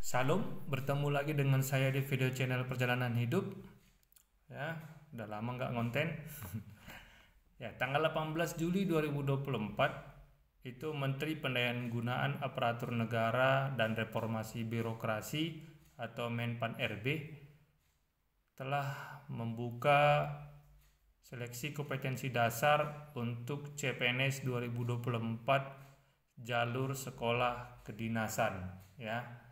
Salam, bertemu lagi dengan saya di video channel Perjalanan Hidup. Ya, udah lama nggak ngonten. Ya, tanggal 18 Juli 2024 itu Menteri Pendayaan Aparatur Negara dan Reformasi Birokrasi atau Menpan RB telah membuka seleksi kompetensi dasar untuk CPNS 2024 jalur sekolah kedinasan, ya.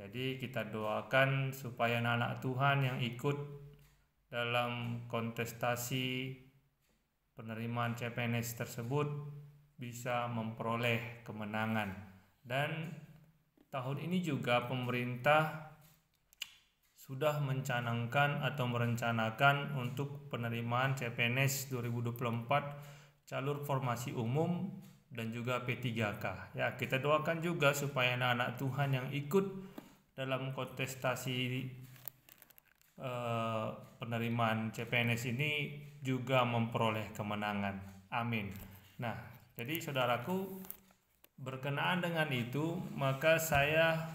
Jadi kita doakan supaya anak-anak Tuhan yang ikut dalam kontestasi penerimaan CPNS tersebut bisa memperoleh kemenangan. Dan tahun ini juga pemerintah sudah merencanakan untuk penerimaan CPNS 2024 jalur formasi umum dan juga P3K. Ya, kita doakan juga supaya anak-anak Tuhan yang ikut dalam kontestasi penerimaan CPNS ini juga memperoleh kemenangan. Amin. Nah, jadi saudaraku, berkenaan dengan itu, maka saya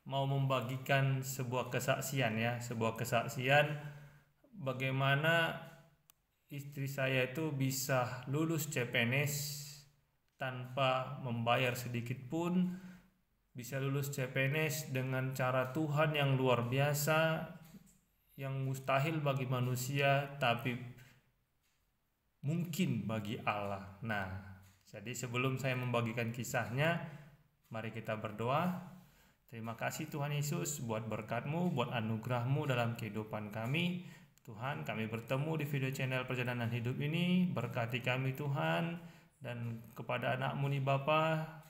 mau membagikan sebuah kesaksian, bagaimana istri saya itu bisa lulus CPNS tanpa membayar sedikit pun, bisa lulus CPNS dengan cara Tuhan yang luar biasa, yang mustahil bagi manusia tapi mungkin bagi Allah. Nah, jadi sebelum saya membagikan kisahnya, mari kita berdoa. Terima kasih Tuhan Yesus buat berkat-Mu, buat anugerah-Mu dalam kehidupan kami. Tuhan, kami bertemu di video channel Perjalanan Hidup ini. Berkati kami Tuhan, dan kepada anak-Mu nih Bapa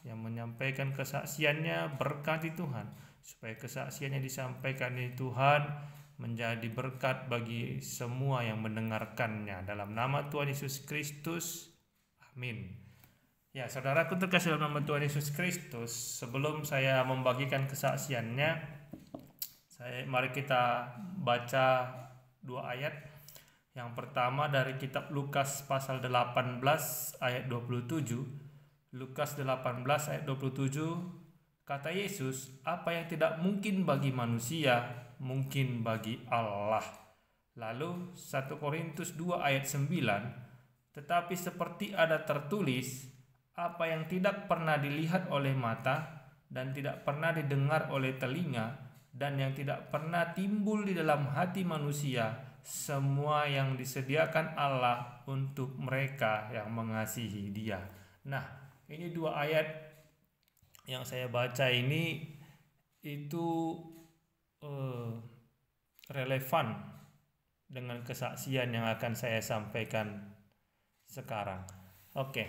yang menyampaikan kesaksiannya, berkati Tuhan supaya kesaksiannya disampaikan ini Tuhan menjadi berkat bagi semua yang mendengarkannya, dalam nama Tuhan Yesus Kristus, amin. Ya, saudaraku terkasih dalam nama Tuhan Yesus Kristus, sebelum saya membagikan kesaksiannya, mari kita baca dua ayat. Yang pertama dari kitab Lukas pasal 18 ayat 27. Lukas 18 ayat 27, kata Yesus, apa yang tidak mungkin bagi manusia, mungkin bagi Allah. Lalu 1 Korintus 2 ayat 9, tetapi seperti ada tertulis, apa yang tidak pernah dilihat oleh mata dan tidak pernah didengar oleh telinga dan yang tidak pernah timbul di dalam hati manusia, semua yang disediakan Allah untuk mereka yang mengasihi Dia. Nah, ini dua ayat yang saya baca ini itu relevan dengan kesaksian yang akan saya sampaikan sekarang. Oke.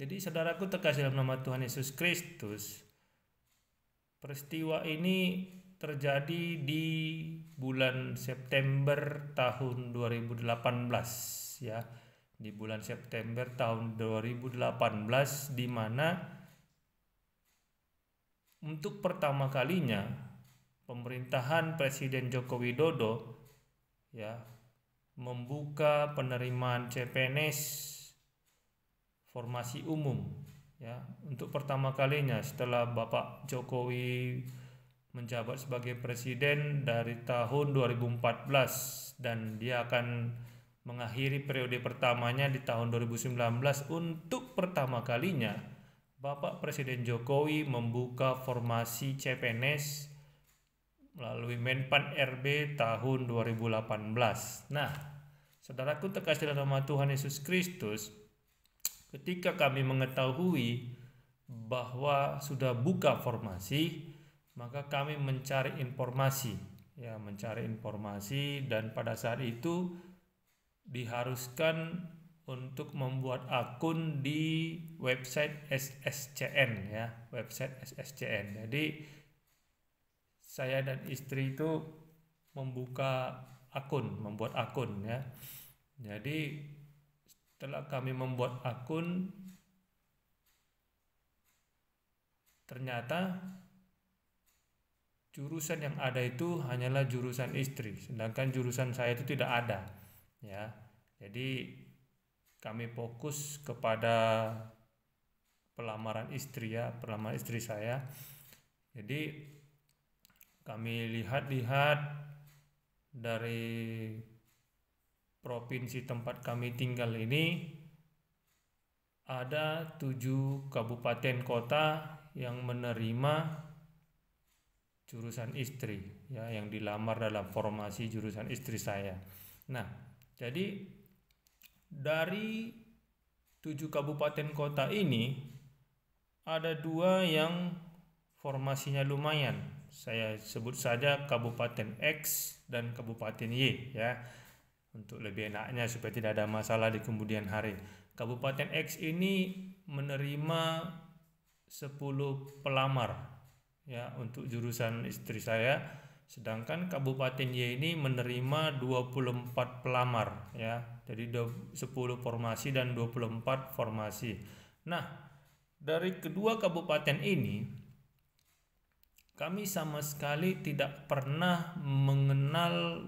Jadi saudaraku terkasih dalam nama Tuhan Yesus Kristus, peristiwa ini terjadi di bulan September tahun 2018, ya. Di bulan September tahun 2018, di mana untuk pertama kalinya pemerintahan Presiden Joko Widodo, ya, membuka penerimaan CPNS formasi umum, ya, untuk pertama kalinya setelah Bapak Jokowi menjabat sebagai presiden dari tahun 2014, dan dia akan mengakhiri periode pertamanya di tahun 2019. Untuk pertama kalinya Bapak Presiden Jokowi membuka formasi CPNS melalui Menpan RB tahun 2018. Nah, saudaraku terkasih dalam nama Tuhan Yesus Kristus, ketika kami mengetahui bahwa sudah buka formasi, maka kami mencari informasi, dan pada saat itu diharuskan untuk membuat akun di website SSCN, ya, website SSCN. Jadi saya dan istri itu membuat akun, ya. Jadi setelah kami membuat akun, ternyata jurusan yang ada itu hanyalah jurusan istri, sedangkan jurusan saya itu tidak ada, ya. Jadi kami fokus kepada pelamar istri saya. Jadi kami lihat-lihat dari provinsi tempat kami tinggal ini ada 7 kabupaten kota yang menerima jurusan istri, ya, yang dilamar dalam formasi jurusan istri saya. Nah, jadi dari 7 kabupaten kota ini ada 2 yang formasinya lumayan. Saya sebut saja Kabupaten X dan Kabupaten Y, ya, untuk lebih enaknya supaya tidak ada masalah di kemudian hari. Kabupaten X ini menerima 10 pelamar, ya, untuk jurusan istri saya, sedangkan Kabupaten Y ini menerima 24 pelamar, ya. Jadi 10 formasi dan 24 formasi. Nah, dari kedua kabupaten ini kami sama sekali tidak pernah mengenal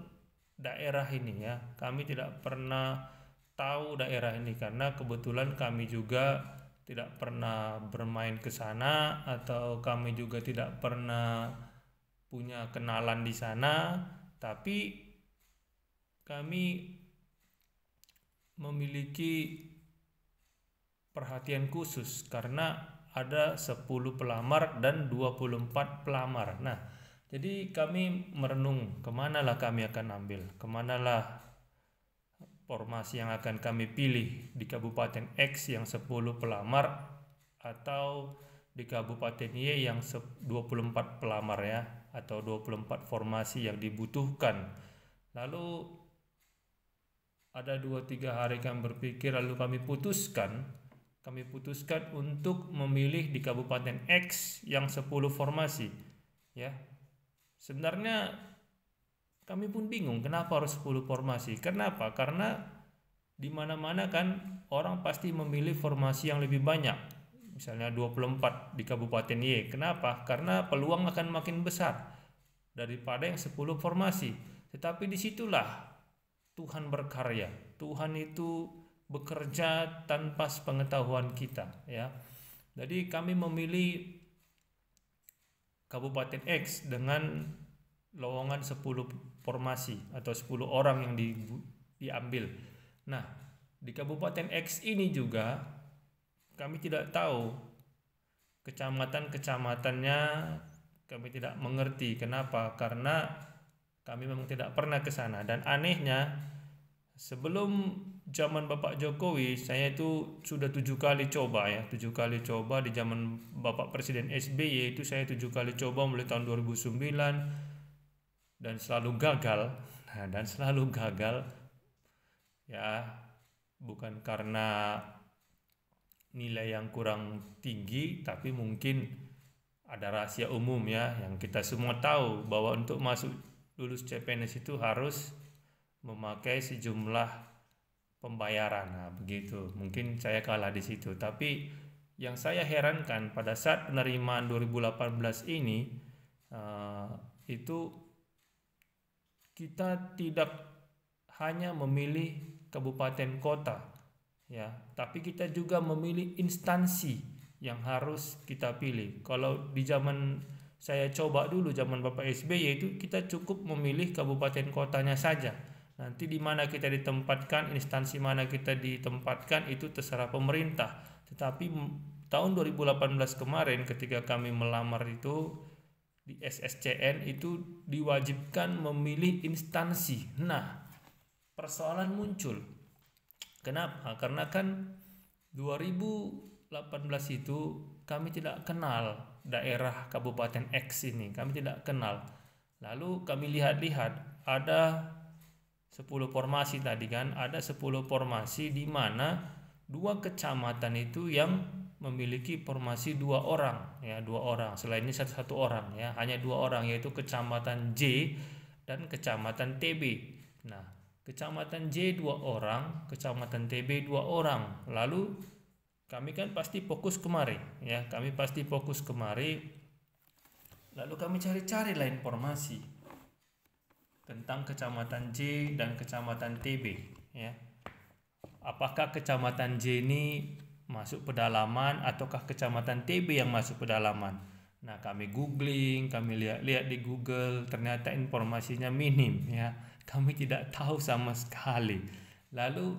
daerah ini, ya. Kami tidak pernah tahu daerah ini karena kebetulan kami juga tidak pernah bermain ke sana, atau kami juga tidak pernah punya kenalan di sana. Tapi kami memiliki perhatian khusus karena ada 10 pelamar dan 24 pelamar. Nah, jadi kami merenung kemanalah kami akan ambil, kemanalah formasi yang akan kami pilih, di Kabupaten X yang 10 pelamar atau di Kabupaten Y yang 24 pelamar, ya, atau 24 formasi yang dibutuhkan. Lalu ada 2-3 hari kami berpikir, lalu kami putuskan untuk memilih di Kabupaten X yang 10 formasi, ya. Sebenarnya kami pun bingung kenapa harus 10 formasi. Kenapa? Karena di mana-mana kan orang pasti memilih formasi yang lebih banyak. Misalnya 24 di Kabupaten Y. Kenapa? Karena peluang akan makin besar daripada yang 10 formasi. Tetapi disitulah Tuhan berkarya. Tuhan itu bekerja tanpa sepengetahuan kita, ya. Jadi kami memilih Kabupaten X dengan lowongan 10 formasi atau 10 orang yang diambil. Nah, di Kabupaten X ini juga kami tidak tahu kecamatan-kecamatannya, kami tidak mengerti. Kenapa? Karena kami memang tidak pernah ke sana. Dan anehnya, sebelum zaman Bapak Jokowi, saya itu sudah 7 kali coba, ya. 7 kali coba. Di zaman Bapak Presiden SBY itu saya 7 kali coba mulai tahun 2009 dan selalu gagal. Nah, dan selalu gagal, ya, bukan karena nilai yang kurang tinggi, tapi mungkin ada rahasia umum, ya, yang kita semua tahu bahwa untuk masuk lulus CPNS itu harus memakai sejumlah pembayaran. Nah, begitu. Mungkin saya kalah di situ. Tapi yang saya herankan pada saat penerimaan 2018 ini, itu kita tidak hanya memilih kabupaten kota, ya, tapi kita juga memilih instansi yang harus kita pilih. Kalau di zaman saya coba dulu, zaman Bapak SBY, itu kita cukup memilih kabupaten kotanya saja. Nanti di mana kita ditempatkan, instansi mana kita ditempatkan, itu terserah pemerintah. Tetapi tahun 2018 kemarin ketika kami melamar itu di SSCN, itu diwajibkan memilih instansi. Nah, persoalan muncul. Kenapa? Karena kan 2018 itu kami tidak kenal daerah Kabupaten X ini, kami tidak kenal. Lalu kami lihat-lihat, ada 10 formasi tadi kan, ada 10 formasi di mana 2 kecamatan itu yang memiliki formasi 2 orang, ya, 2 orang. Selain ini satu orang, ya, hanya 2 orang, yaitu Kecamatan J dan Kecamatan TB. Nah, Kecamatan J 2 orang, Kecamatan TB 2 orang. Lalu kami kan pasti fokus kemari, ya, kami pasti fokus kemari. Lalu kami cari-cari lah informasi tentang Kecamatan J dan Kecamatan TB, ya. Apakah Kecamatan J ini masuk pedalaman ataukah Kecamatan TB yang masuk pedalaman? Nah, kami googling, kami lihat-lihat di Google, ternyata informasinya minim ya. Kami tidak tahu sama sekali. Lalu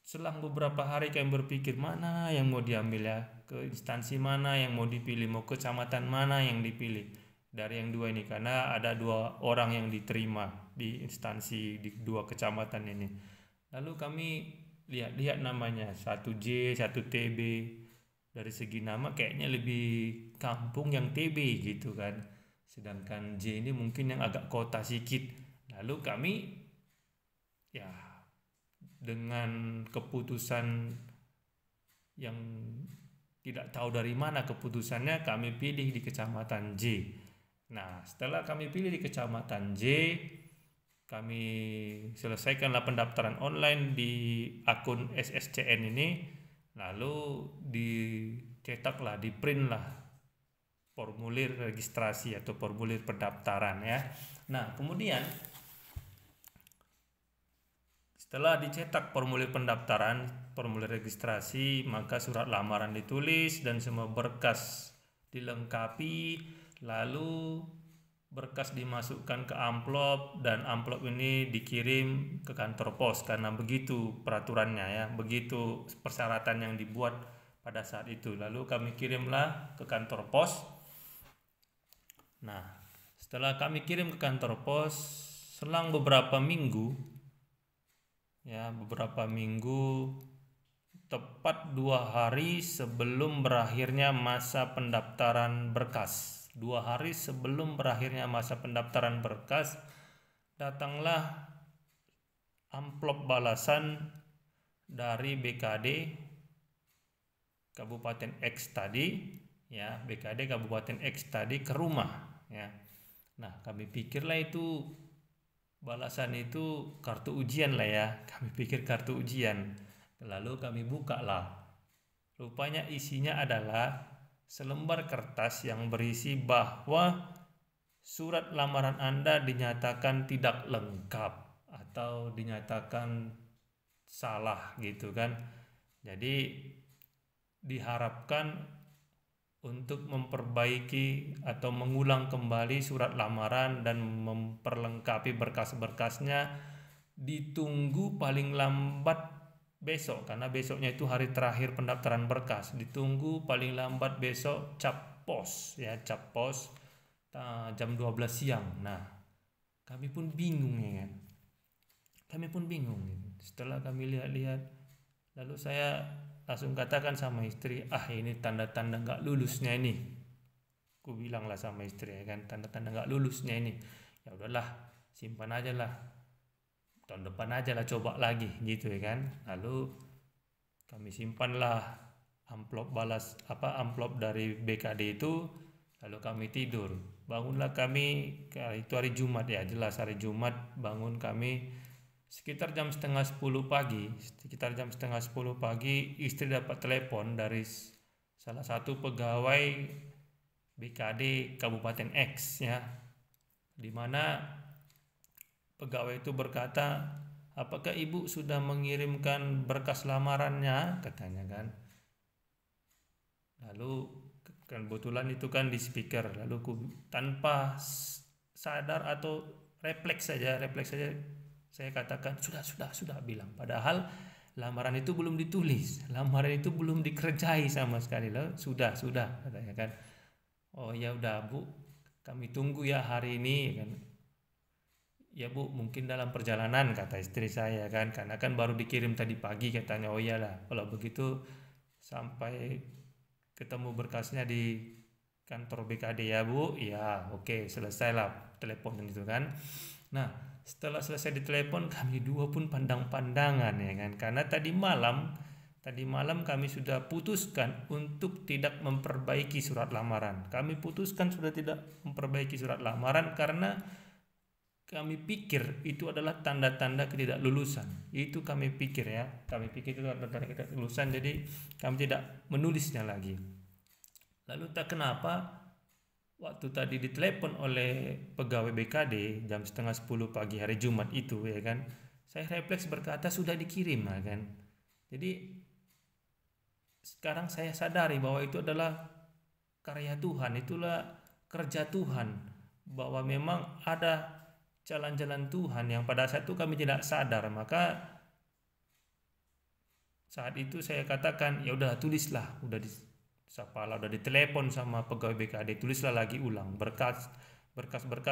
selang beberapa hari kami berpikir mana yang mau diambil ya, ke instansi mana yang mau dipilih, mau kecamatan mana yang dipilih dari yang dua ini, karena ada 2 orang yang diterima di instansi di 2 kecamatan ini. Lalu kami lihat-lihat namanya, 1J, 1TB. Dari segi nama kayaknya lebih kampung yang TB gitu kan. Sedangkan J ini mungkin yang agak kota sedikit. Lalu kami ya dengan keputusan yang tidak tahu dari mana keputusannya, kami pilih di kecamatan J. Nah, setelah kami pilih di kecamatan J, kami selesaikanlah pendaftaran online di akun SSCN ini. Lalu dicetaklah, diprintlah formulir registrasi atau formulir pendaftaran ya. Nah, kemudian setelah dicetak formulir pendaftaran, formulir registrasi, maka surat lamaran ditulis dan semua berkas dilengkapi, lalu berkas dimasukkan ke amplop dan amplop ini dikirim ke kantor pos, karena begitu peraturannya ya, begitu persyaratan yang dibuat pada saat itu. Lalu kami kirimlah ke kantor pos. Nah, setelah kami kirim ke kantor pos, selang beberapa minggu ya, tepat 2 hari sebelum berakhirnya masa pendaftaran berkas. 2 hari sebelum berakhirnya masa pendaftaran berkas, datanglah amplop balasan dari BKD Kabupaten X tadi ya, BKD Kabupaten X tadi ke rumah ya. Nah, kami pikirlah itu balasan itu kartu ujian lah ya, kami pikir kartu ujian. Lalu kami buka lah, rupanya isinya adalah selembar kertas yang berisi bahwa surat lamaran Anda dinyatakan tidak lengkap atau dinyatakan salah gitu kan. Jadi diharapkan untuk memperbaiki atau mengulang kembali surat lamaran dan memperlengkapi berkas-berkasnya, ditunggu paling lambat besok, karena besoknya itu hari terakhir pendaftaran berkas. Ditunggu paling lambat besok cap pos ya, cap pos jam 12 siang. Nah, kami pun bingung ya kan. Kami pun bingung. Setelah kami lihat-lihat, lalu saya langsung katakan sama istri, ini tanda-tanda nggak lulusnya ini. Ku bilang lah sama istri ya kan, tanda-tanda nggak lulusnya ini. Ya udahlah, simpan aja lah, tahun depan aja lah coba lagi gitu ya kan. Lalu kami simpanlah amplop amplop dari BKD itu. Lalu kami tidur, bangunlah kami, itu hari Jumat ya, jelas hari Jumat. Bangun kami sekitar jam setengah 10 pagi, istri dapat telepon dari salah satu pegawai BKD Kabupaten X ya, dimana pegawai itu berkata, apakah ibu sudah mengirimkan berkas lamarannya, katanya kan. Lalu kebetulan itu kan di speaker, lalu tanpa sadar atau refleks saja saya katakan sudah bilang, padahal lamaran itu belum ditulis, lamaran itu belum dikerjai sama sekali. Lalu sudah katanya kan. Oh ya udah Bu, kami tunggu ya hari ini kan. Ya Bu, mungkin dalam perjalanan, kata istri saya kan, karena kan baru dikirim tadi pagi katanya. Oh iyalah, kalau begitu sampai ketemu berkasnya di kantor BKD ya Bu. Ya oke, selesailah telepon itu kan. Nah, setelah selesai ditelepon, kami dua pun pandang-pandangan ya kan, karena tadi malam kami sudah putuskan untuk tidak memperbaiki surat lamaran. Kami putuskan sudah tidak memperbaiki surat lamaran karena kami pikir itu adalah tanda-tanda ketidaklulusan. Itu kami pikir ya, kami pikir itu adalah tanda ketidaklulusan, jadi kami tidak menulisnya lagi. Lalu tak kenapa waktu tadi ditelepon oleh pegawai BKD jam setengah 10 pagi hari Jumat itu ya kan, saya refleks berkata sudah dikirim ya kan. Jadi sekarang saya sadari bahwa itu adalah karya Tuhan, itulah kerja Tuhan, bahwa memang ada jalan-jalan Tuhan yang pada saat itu kami tidak sadar. Maka saat itu saya katakan, ya udah tulislah, udah disapalah, udah ditelepon sama pegawai BKD, tulislah lagi ulang, berkas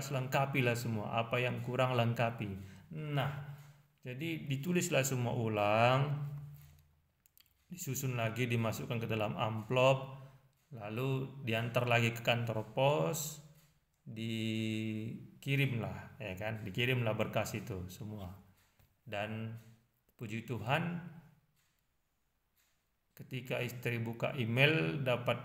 lengkapilah semua, apa yang kurang lengkapi. Nah, jadi ditulislah semua ulang, disusun lagi, dimasukkan ke dalam amplop, lalu diantar lagi ke kantor pos, dikirimlah, ya kan, dikirimlah berkas itu semua. Dan puji Tuhan, ketika istri buka email, dapat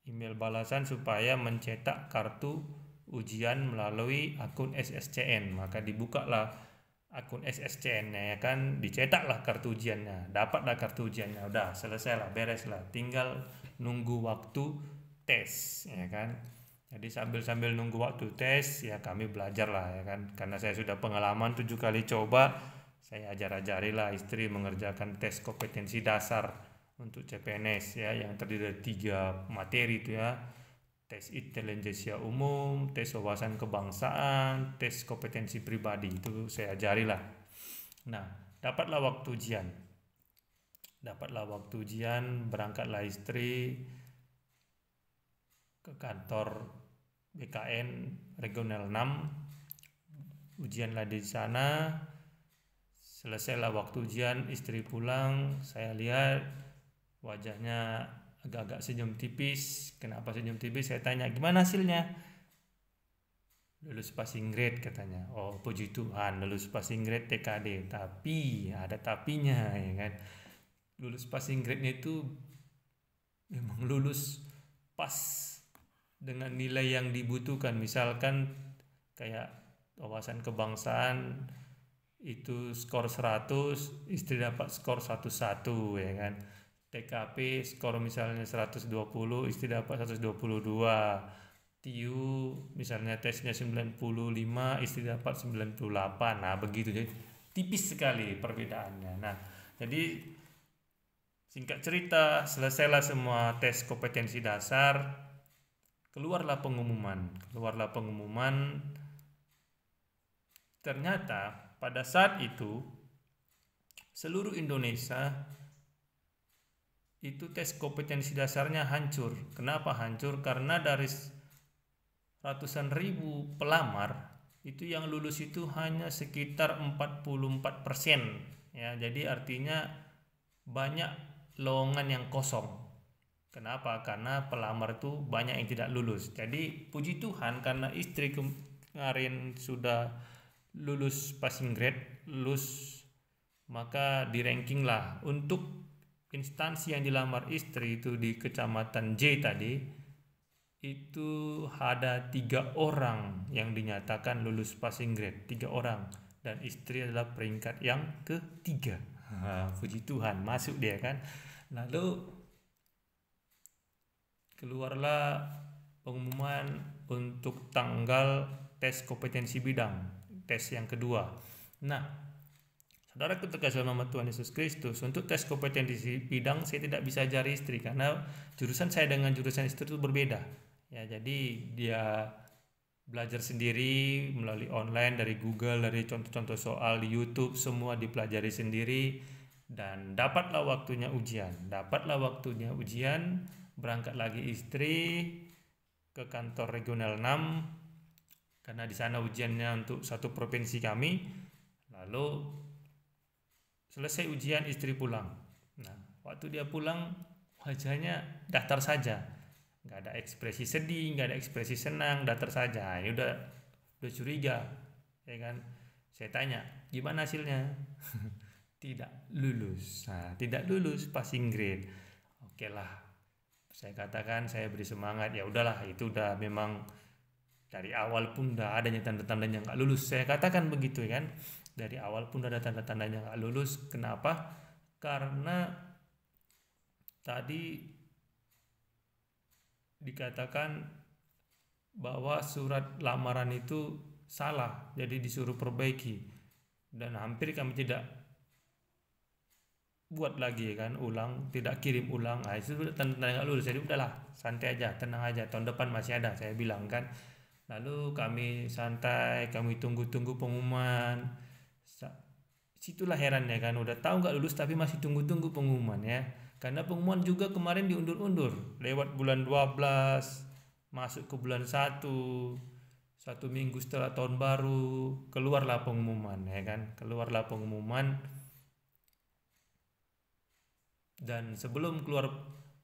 email balasan supaya mencetak kartu ujian melalui akun SSCN. Maka dibukalah akun SSCN-nya, ya kan, dicetaklah kartu ujiannya, dapatlah kartu ujiannya, udah selesailah, bereslah, tinggal nunggu waktu tes, ya kan. Jadi sambil nunggu waktu tes, ya kami belajar lah, ya kan, karena saya sudah pengalaman 7 kali coba, saya ajar-ajarilah istri mengerjakan tes kompetensi dasar untuk CPNS, ya, yang terdiri dari 3 materi itu, ya, tes intelijensia umum, tes wawasan kebangsaan, tes kompetensi pribadi, itu saya ajarilah. Nah, dapatlah waktu ujian, berangkatlah istri ke kantor BKN Regional 6, ujianlah di sana. Selesailah waktu ujian, istri pulang, saya lihat wajahnya agak-agak senyum tipis. Kenapa senyum tipis? Saya tanya, gimana hasilnya? Lulus passing grade katanya. Oh, puji Tuhan, lulus passing grade TKD. Tapi ada tapinya, ya kan. Lulus passing grade-nya itu memang lulus pas dengan nilai yang dibutuhkan. Misalkan kayak wawasan kebangsaan itu skor 100, istri dapat skor 101, ya kan. TKP skor misalnya 120, istri dapat 122. TIU misalnya tesnya 95, istri dapat 98. Nah, begitu, jadi tipis sekali perbedaannya. Nah, jadi singkat cerita, selesailah semua tes kompetensi dasar, keluarlah pengumuman. Ternyata pada saat itu seluruh Indonesia itu tes kompetensi dasarnya hancur. Kenapa hancur? Karena dari ratusan ribu pelamar, itu yang lulus itu hanya sekitar 44%, ya. Jadi artinya banyak lowongan yang kosong. Kenapa? Karena pelamar itu banyak yang tidak lulus. Jadi puji Tuhan, karena istri kemarin sudah lulus passing grade, maka di ranking lah untuk instansi yang dilamar istri itu di kecamatan J tadi, itu ada 3 orang yang dinyatakan lulus passing grade, 3 orang, dan istri adalah peringkat yang ketiga. Puji Tuhan, masuk dia kan. Lalu keluarlah pengumuman untuk tanggal tes kompetensi bidang, tes yang kedua. Nah, saudara terkasih dalam nama Tuhan Yesus Kristus, untuk tes kompetensi bidang saya tidak bisa ajari istri karena jurusan saya dengan jurusan istri itu berbeda. Ya, jadi dia belajar sendiri melalui online, dari Google, dari contoh-contoh soal di YouTube, semua dipelajari sendiri. Dan dapatlah waktunya ujian, berangkat lagi istri ke kantor Regional 6 karena di sana ujiannya untuk satu provinsi kami. Lalu selesai ujian, istri pulang. Nah, waktu dia pulang wajahnya datar saja, nggak ada ekspresi sedih, nggak ada ekspresi senang, datar saja. Ya udah curiga, ya kan. Saya tanya, gimana hasilnya? Tidak lulus. Nah, tidak lulus passing grade. Oke lah, saya katakan, saya beri semangat. Ya udahlah, itu udah memang dari awal pun udah adanya tanda-tandanya nggak lulus. Saya katakan begitu, ya kan. Dari awal pun ada tanda-tandanya nggak lulus. Kenapa? Karena tadi dikatakan bahwa surat lamaran itu salah, jadi disuruh perbaiki. Dan hampir kami tidak buat lagi kan, ulang, tidak kirim ulang. Nah, itu tanda nggak lulus. Jadi udahlah, santai aja, tenang aja, tahun depan masih ada, saya bilang kan. Lalu kami santai, kami tunggu-tunggu pengumuman. Situlah herannya kan, udah tahu nggak lulus tapi masih tunggu-tunggu pengumuman ya. Karena pengumuman juga kemarin diundur-undur lewat bulan 12, masuk ke bulan 1 minggu setelah tahun baru keluarlah pengumuman ya kan, keluarlah pengumuman. Dan sebelum keluar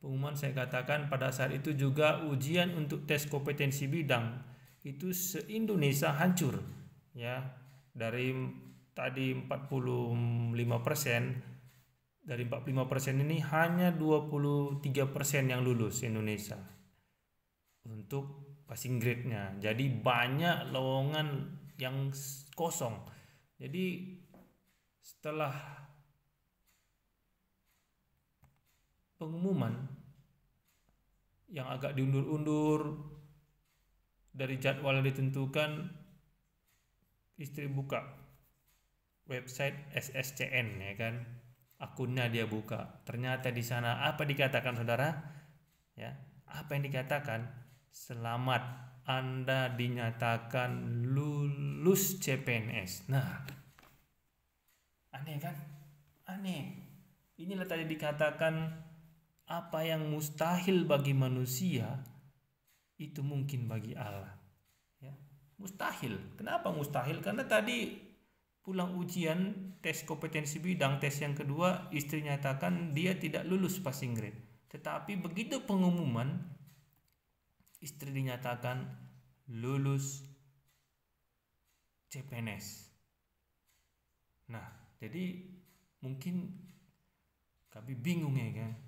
pengumuman, saya katakan pada saat itu juga ujian untuk tes kompetensi bidang itu se-Indonesia hancur ya. Dari tadi 45%, dari 45% ini hanya 23% yang lulus Indonesia untuk passing grade-nya. Jadi banyak lowongan yang kosong. Jadi setelah pengumuman yang agak diundur-undur dari jadwal yang ditentukan, istri buka website SSCN ya kan, akunnya dia buka. Ternyata di sana apa dikatakan saudara? Ya, apa yang dikatakan? Selamat, Anda dinyatakan lulus CPNS. Nah, aneh kan? Aneh. Inilah tadi dikatakan, apa yang mustahil bagi manusia itu mungkin bagi Allah. Ya, mustahil. Kenapa mustahil? Karena tadi pulang ujian tes kompetensi bidang, tes yang kedua, istri nyatakan dia tidak lulus passing grade. Tetapi begitu pengumuman, istri dinyatakan lulus CPNS. Nah, jadi mungkin kami bingung ya kan.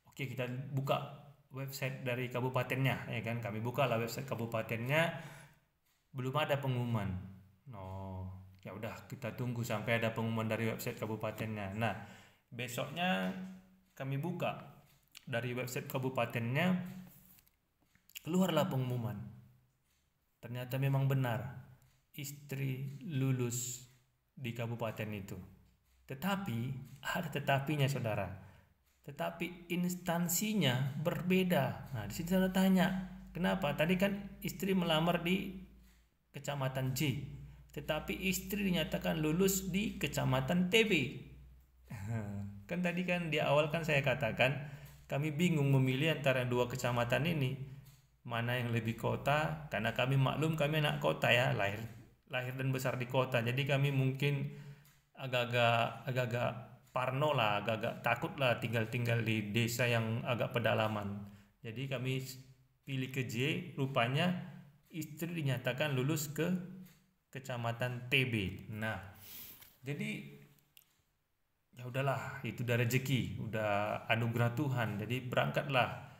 Oke, kita buka website dari kabupatennya ya kan. Kami buka lah website kabupatennya, belum ada pengumuman. No, ya udah kita tunggu sampai ada pengumuman dari website kabupatennya. Nah, besoknya kami buka dari website kabupatennya, keluarlah pengumuman. Ternyata memang benar istri lulus di kabupaten itu. Tetapi ada tetapinya saudara. Tetapi instansinya berbeda. Nah, di sini saya tanya, kenapa? Tadi kan istri melamar di kecamatan J, tetapi istri dinyatakan lulus di kecamatan TB. Kan tadi kan di awal kan saya katakan kami bingung memilih antara dua kecamatan ini, mana yang lebih kota, karena kami maklum kami anak kota ya, lahir dan besar di kota. Jadi kami mungkin agak-agak parno lah, agak-agak takut lah tinggal di desa yang agak pedalaman. Jadi kami pilih ke J, rupanya istri dinyatakan lulus ke kecamatan TB. Nah, jadi ya udahlah, itu udah rezeki, udah anugerah Tuhan. Jadi berangkatlah,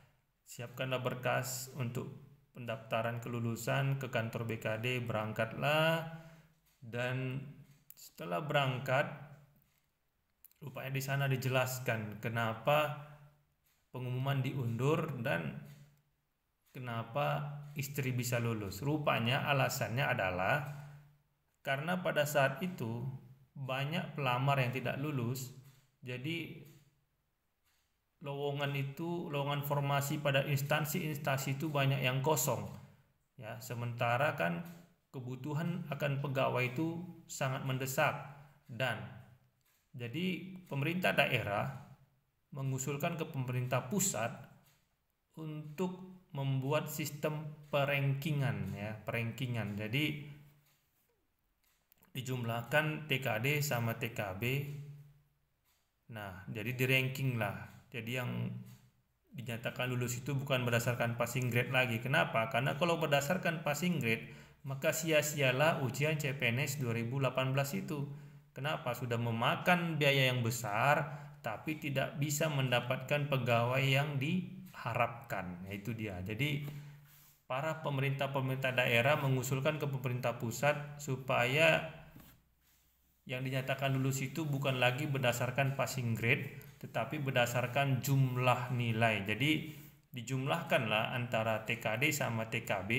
siapkanlah berkas untuk pendaftaran kelulusan ke kantor BKD, berangkatlah. Dan setelah berangkat, rupanya di sana dijelaskan kenapa pengumuman diundur dan kenapa istri bisa lulus. Rupanya alasannya adalah karena pada saat itu banyak pelamar yang tidak lulus, jadi lowongan formasi pada instansi-instansi itu banyak yang kosong. Ya, sementara kan kebutuhan akan pegawai itu sangat mendesak, dan jadi pemerintah daerah mengusulkan ke pemerintah pusat untuk membuat sistem perankingan ya, perankingan. Jadi dijumlahkan TKD sama TKB. Nah, jadi di ranking lah. Jadi yang dinyatakan lulus itu bukan berdasarkan passing grade lagi. Kenapa? Karena kalau berdasarkan passing grade, maka sia-sialah ujian CPNS 2018 itu. Kenapa? Sudah memakan biaya yang besar, tapi tidak bisa mendapatkan pegawai yang diharapkan. Itu dia. Jadi para pemerintah daerah mengusulkan ke pemerintah pusat supaya yang dinyatakan lulus itu bukan lagi berdasarkan passing grade, tetapi berdasarkan jumlah nilai. Jadi dijumlahkanlah antara TKD sama TKB,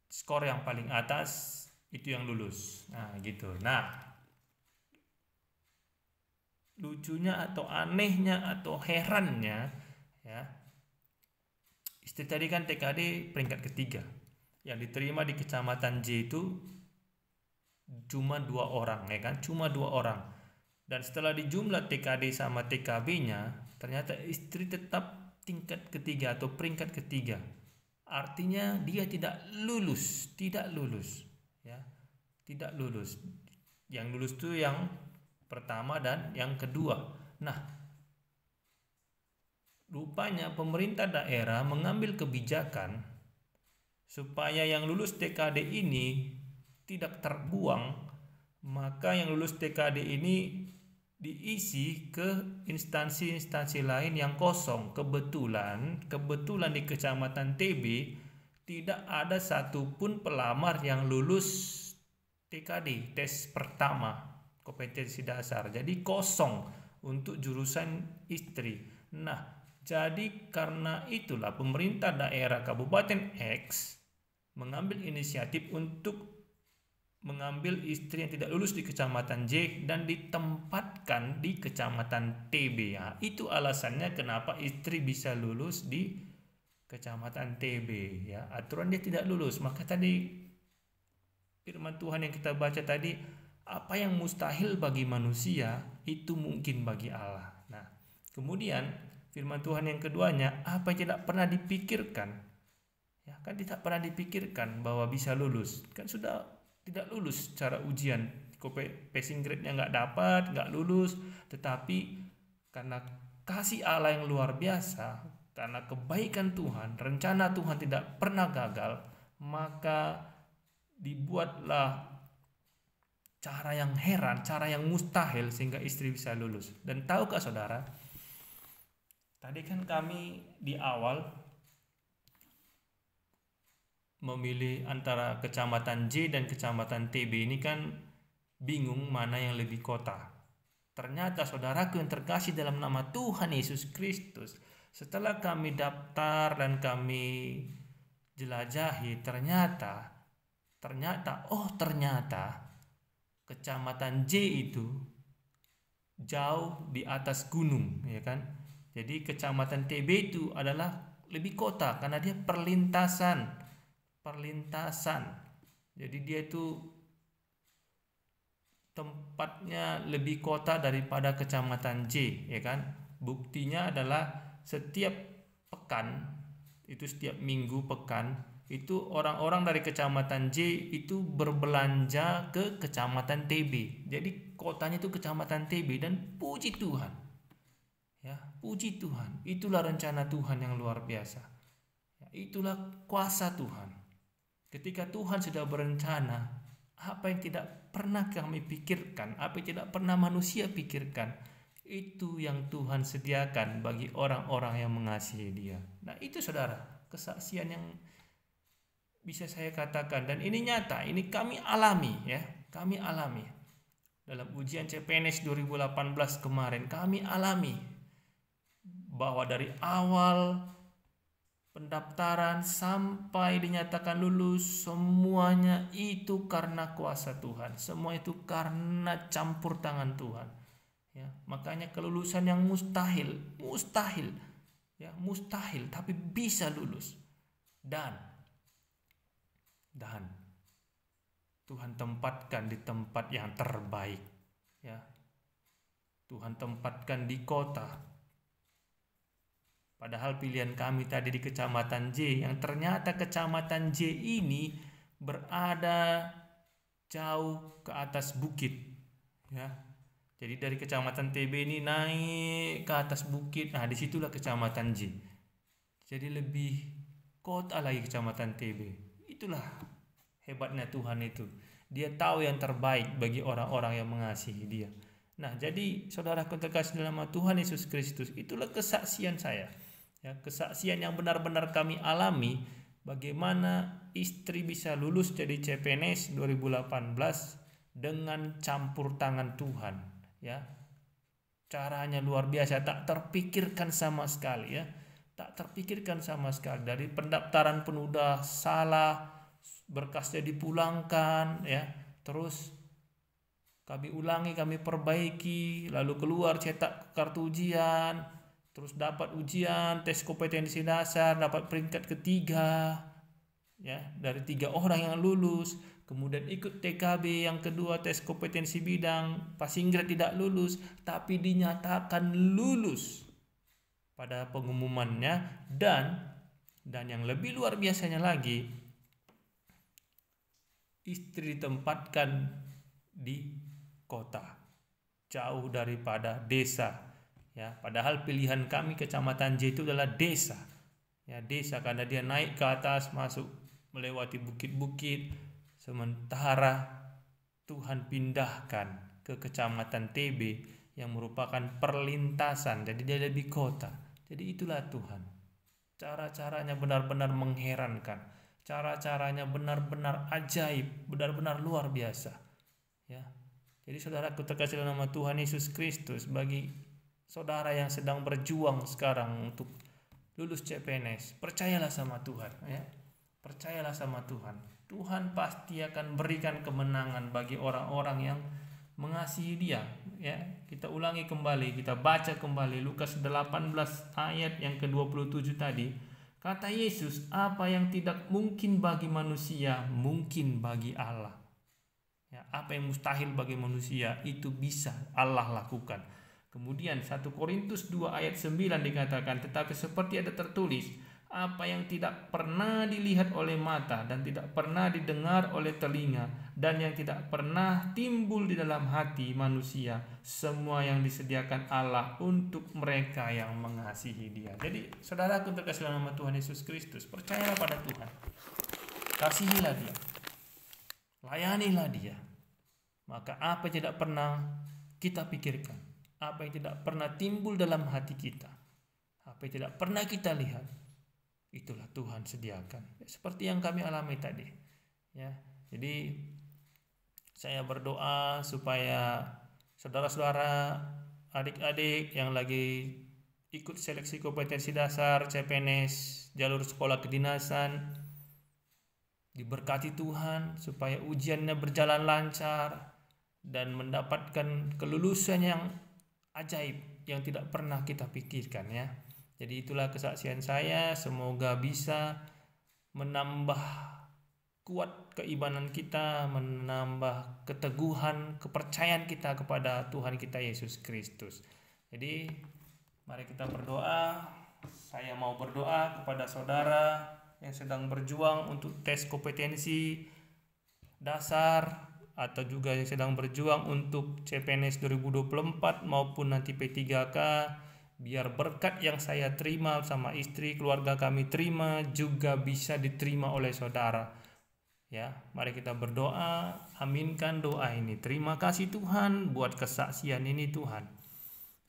skor yang paling atas itu yang lulus. Nah gitu. Nah, lucunya atau anehnya atau herannya, ya, istri tadi kan TKD peringkat ketiga, yang diterima di kecamatan J itu cuma 2 orang, ya kan, cuma 2 orang. Dan setelah dijumlah TKD sama TKB-nya, ternyata istri tetap tingkat ketiga atau peringkat ketiga. Artinya dia tidak lulus, ya, tidak lulus. Yang lulus itu yang pertama dan yang kedua. Nah, rupanya pemerintah daerah mengambil kebijakan supaya yang lulus TKD ini tidak terbuang, maka yang lulus TKD ini diisi ke instansi-instansi lain yang kosong. Kebetulan di Kecamatan TB tidak ada satupun pelamar yang lulus TKD, tes pertama kompetensi dasar. Jadi kosong untuk jurusan istri. Nah, jadi karena itulah pemerintah daerah Kabupaten X mengambil inisiatif untuk mengambil istri yang tidak lulus di Kecamatan J dan ditempatkan di Kecamatan TB. Ya, itu alasannya kenapa istri bisa lulus di Kecamatan TB, ya. Aturan dia tidak lulus. Maka tadi firman Tuhan yang kita baca tadi, apa yang mustahil bagi manusia itu mungkin bagi Allah. Nah, kemudian firman Tuhan yang keduanya, apa yang tidak pernah dipikirkan, ya kan, tidak pernah dipikirkan bahwa bisa lulus, kan sudah tidak lulus secara ujian, passing grade-nya nggak lulus, tetapi karena kasih Allah yang luar biasa, karena kebaikan Tuhan, rencana Tuhan tidak pernah gagal, maka dibuatlah cara yang heran, cara yang mustahil sehingga istri bisa lulus. Dan tahukah saudara, tadi kan kami di awal memilih antara Kecamatan J dan Kecamatan TB ini kan bingung mana yang lebih kota. Ternyata saudaraku yang terkasih dalam nama Tuhan Yesus Kristus, setelah kami daftar dan kami jelajahi, ternyata Kecamatan J itu jauh di atas gunung, ya kan. Jadi Kecamatan TB itu adalah lebih kota karena dia perlintasan. Jadi dia itu tempatnya lebih kota daripada Kecamatan J, ya kan. Buktinya adalah setiap pekan, itu setiap minggu pekan, itu orang-orang dari Kecamatan J itu berbelanja ke Kecamatan TB. Jadi kotanya itu Kecamatan TB, dan puji Tuhan. Ya, puji Tuhan. Itulah rencana Tuhan yang luar biasa. Ya, itulah kuasa Tuhan. Ketika Tuhan sudah berencana, apa yang tidak pernah kami pikirkan, apa yang tidak pernah manusia pikirkan, itu yang Tuhan sediakan bagi orang-orang yang mengasihi Dia. Nah, itu saudara, kesaksian yang bisa saya katakan, dan ini nyata, ini kami alami, ya. Kami alami. Dalam ujian CPNS 2018 kemarin, kami alami bahwa dari awal pendaftaran sampai dinyatakan lulus, semuanya itu karena kuasa Tuhan, semua itu karena campur tangan Tuhan, ya. Makanya kelulusan yang mustahil, ya, mustahil, tapi bisa lulus, dan Tuhan tempatkan di tempat yang terbaik, ya. Tuhan tempatkan di kota. Padahal pilihan kami tadi di Kecamatan J, yang ternyata Kecamatan J ini berada jauh ke atas bukit, ya. Jadi dari Kecamatan TB ini naik ke atas bukit. Nah, disitulah Kecamatan J. Jadi lebih kota lagi Kecamatan TB. Itulah hebatnya Tuhan itu. Dia tahu yang terbaik bagi orang-orang yang mengasihi Dia. Nah, jadi saudara terkasih dalam nama Tuhan Yesus Kristus, itulah kesaksian saya. Ya, kesaksian yang benar-benar kami alami, bagaimana istri bisa lulus jadi CPNS 2018 dengan campur tangan Tuhan, ya. Caranya luar biasa, tak terpikirkan sama sekali, ya. Tak terpikirkan sama sekali. Dari pendaftaran pun udah salah, berkasnya dipulangkan, ya. Terus kami ulangi, kami perbaiki, lalu keluar cetak kartu ujian, terus dapat ujian, tes kompetensi dasar, dapat peringkat ketiga, ya, dari 3 orang yang lulus. Kemudian ikut TKB yang kedua, tes kompetensi bidang, passing grade tidak lulus, tapi dinyatakan lulus pada pengumumannya. Dan yang lebih luar biasanya lagi, istri ditempatkan di kota, jauh daripada desa, ya. Padahal pilihan kami Kecamatan J itu adalah desa, ya, desa, karena dia naik ke atas, masuk melewati bukit-bukit. Sementara Tuhan pindahkan ke Kecamatan TB yang merupakan perlintasan, jadi dia lebih kota. Jadi itulah Tuhan, cara-caranya benar-benar mengherankan, cara-caranya benar-benar ajaib, benar-benar luar biasa, ya. Jadi saudaraku terkasih dalam nama Tuhan Yesus Kristus, bagi saudara yang sedang berjuang sekarang untuk lulus CPNS, percayalah sama Tuhan, ya. Percayalah sama Tuhan. Tuhan pasti akan berikan kemenangan bagi orang-orang yang mengasihi Dia, ya. Kita ulangi kembali, kita baca kembali Lukas 18 ayat yang ke-27 tadi. Kata Yesus, apa yang tidak mungkin bagi manusia, mungkin bagi Allah. Ya, apa yang mustahil bagi manusia, itu bisa Allah lakukan. Kemudian 1 Korintus 2 ayat 9 dikatakan, tetapi seperti ada tertulis, apa yang tidak pernah dilihat oleh mata dan tidak pernah didengar oleh telinga dan yang tidak pernah timbul di dalam hati manusia, semua yang disediakan Allah untuk mereka yang mengasihi Dia. Jadi saudaraku terkasih dalam nama Tuhan Yesus Kristus, percayalah pada Tuhan, kasihilah Dia, layanilah Dia. Maka apa yang tidak pernah kita pikirkan, apa yang tidak pernah timbul dalam hati kita, apa yang tidak pernah kita lihat, itulah Tuhan sediakan, seperti yang kami alami tadi, ya. Jadi saya berdoa supaya saudara-saudara, adik-adik yang lagi ikut seleksi kompetensi dasar CPNS, jalur sekolah kedinasan, diberkati Tuhan supaya ujiannya berjalan lancar dan mendapatkan kelulusan yang ajaib yang tidak pernah kita pikirkan, ya. Jadi itulah kesaksian saya, semoga bisa menambah kuat keimanan kita, menambah keteguhan, kepercayaan kita kepada Tuhan kita Yesus Kristus. Jadi mari kita berdoa. Saya mau berdoa kepada saudara yang sedang berjuang untuk tes kompetensi dasar atau juga yang sedang berjuang untuk CPNS 2024 maupun nanti P3K. Biar berkat yang saya terima sama istri, keluarga kami terima, juga bisa diterima oleh saudara. Ya, mari kita berdoa, aminkan doa ini. Terima kasih Tuhan buat kesaksian ini Tuhan.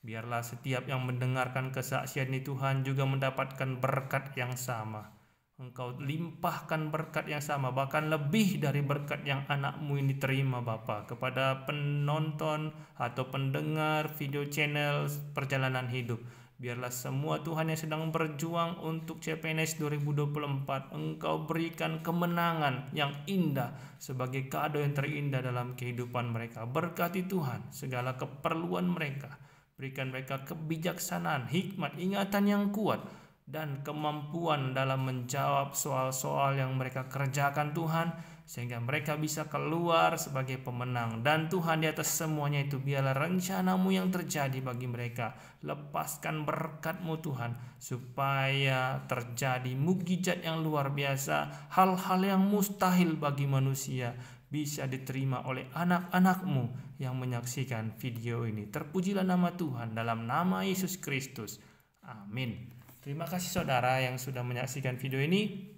Biarlah setiap yang mendengarkan kesaksian ini Tuhan juga mendapatkan berkat yang sama. Engkau limpahkan berkat yang sama, bahkan lebih dari berkat yang anakmu ini terima Bapa. Kepada penonton atau pendengar video channel Perjalanan Hidup, biarlah semua Tuhan yang sedang berjuang untuk CPNS 2024, Engkau berikan kemenangan yang indah sebagai kado yang terindah dalam kehidupan mereka. Berkati Tuhan segala keperluan mereka, berikan mereka kebijaksanaan, hikmat, ingatan yang kuat, dan kemampuan dalam menjawab soal-soal yang mereka kerjakan Tuhan, sehingga mereka bisa keluar sebagai pemenang. Dan Tuhan, di atas semuanya itu biarlah rencana-Mu yang terjadi bagi mereka. Lepaskan berkat-Mu Tuhan, supaya terjadi mukjizat yang luar biasa, hal-hal yang mustahil bagi manusia bisa diterima oleh anak-anak-Mu yang menyaksikan video ini. Terpujilah nama Tuhan, dalam nama Yesus Kristus. Amin. Terima kasih saudara yang sudah menyaksikan video ini.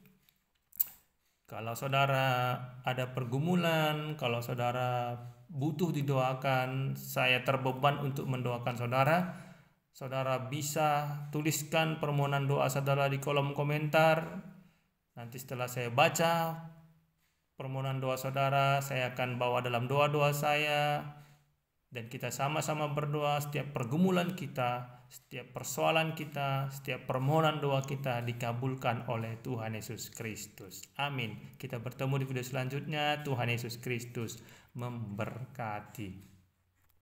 Kalau saudara ada pergumulan, kalau saudara butuh didoakan, saya terbeban untuk mendoakan saudara. Saudara bisa tuliskan permohonan doa saudara di kolom komentar. Nanti setelah saya baca permohonan doa saudara, saya akan bawa dalam doa-doa saya. Dan kita sama-sama berdoa setiap pergumulan kita, setiap persoalan kita, setiap permohonan doa kita dikabulkan oleh Tuhan Yesus Kristus. Amin. Kita bertemu di video selanjutnya. Tuhan Yesus Kristus memberkati.